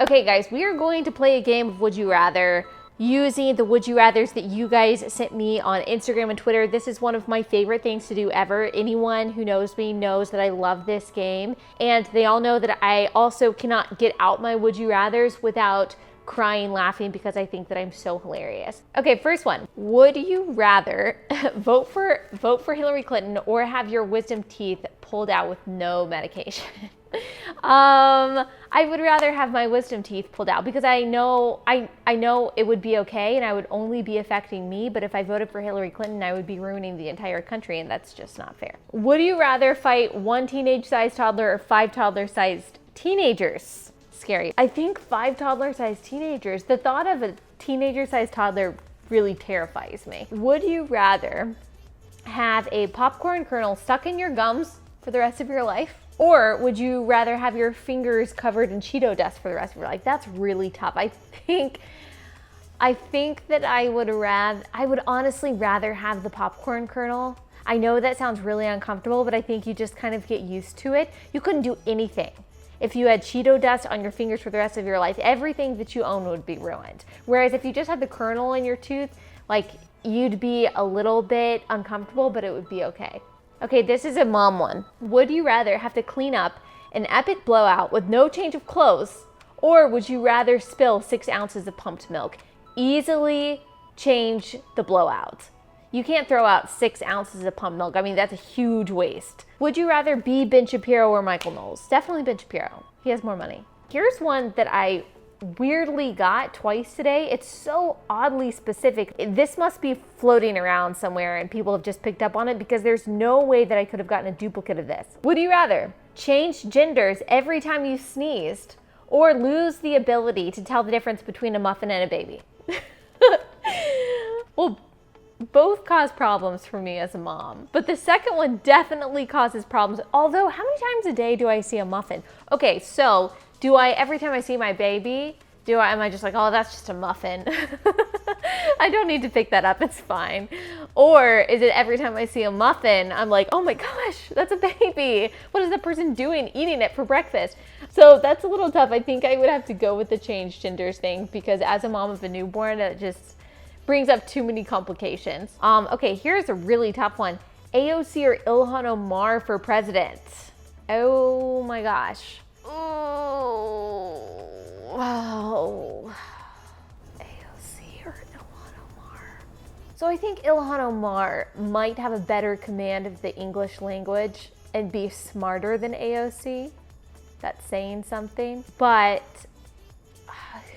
Okay guys, we are going to play a game of Would You Rather using the Would You Rathers that you guys sent me on Instagram and Twitter. This is one of my favorite things to do ever. Anyone who knows me knows that I love this game, and they all know that I also cannot get out my Would You Rathers without crying laughing because I think that I'm so hilarious. Okay, first one. Would you rather vote for Hillary Clinton or have your wisdom teeth pulled out with no medication? I would rather have my wisdom teeth pulled out because I know it would be okay and I would only be affecting me, but if I voted for Hillary Clinton, I would be ruining the entire country, and that's just not fair. Would you rather fight one teenage-sized toddler or 5 toddler-sized teenagers? Scary. I think 5 toddler-sized teenagers. The thought of a teenager-sized toddler really terrifies me. Would you rather have a popcorn kernel stuck in your gums for the rest of your life? Or would you rather have your fingers covered in Cheeto dust for the rest of your life? That's really tough. I think that I would honestly rather have the popcorn kernel. I know that sounds really uncomfortable, but I think you just kind of get used to it. You couldn't do anything if you had Cheeto dust on your fingers for the rest of your life. Everything that you own would be ruined. Whereas if you just had the kernel in your tooth, like, you'd be a little bit uncomfortable, but it would be okay. Okay, this is a mom one. Would you rather have to clean up an epic blowout with no change of clothes, or would you rather spill 6 ounces of pumped milk? Easily change the blowout. You can't throw out 6 ounces of pumped milk. I mean, that's a huge waste. Would you rather be Ben Shapiro or Michael Knowles? Definitely Ben Shapiro. He has more money. Here's one that I weirdly got twice today. It's so oddly specific. This must be floating around somewhere and people have just picked up on it because there's no way that I could have gotten a duplicate of this. Would you rather change genders every time you sneezed or lose the ability to tell the difference between a muffin and a baby? Well, both cause problems for me as a mom, but the second one definitely causes problems. Although, how many times a day do I see a muffin? Okay, so do I, every time I see my baby, am I just like, oh, that's just a muffin? I don't need to pick that up, it's fine. Or is it every time I see a muffin, I'm like, oh my gosh, that's a baby. What is that person doing, eating it for breakfast? So that's a little tough. I think I would have to go with the change genders thing because as a mom of a newborn, it just brings up too many complications. Okay, here's a really tough one. AOC or Ilhan Omar for president? Oh my gosh. Oh. AOC or Ilhan Omar? So I think Ilhan Omar might have a better command of the English language and be smarter than AOC. That's saying something. But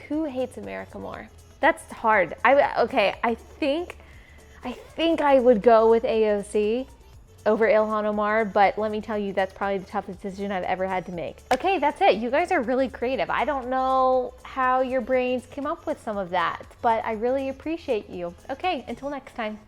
who hates America more? That's hard. I think I would go with AOC over Ilhan Omar, but let me tell you, that's probably the toughest decision I've ever had to make. Okay, that's it. You guys are really creative. I don't know how your brains came up with some of that, but I really appreciate you. Okay, until next time.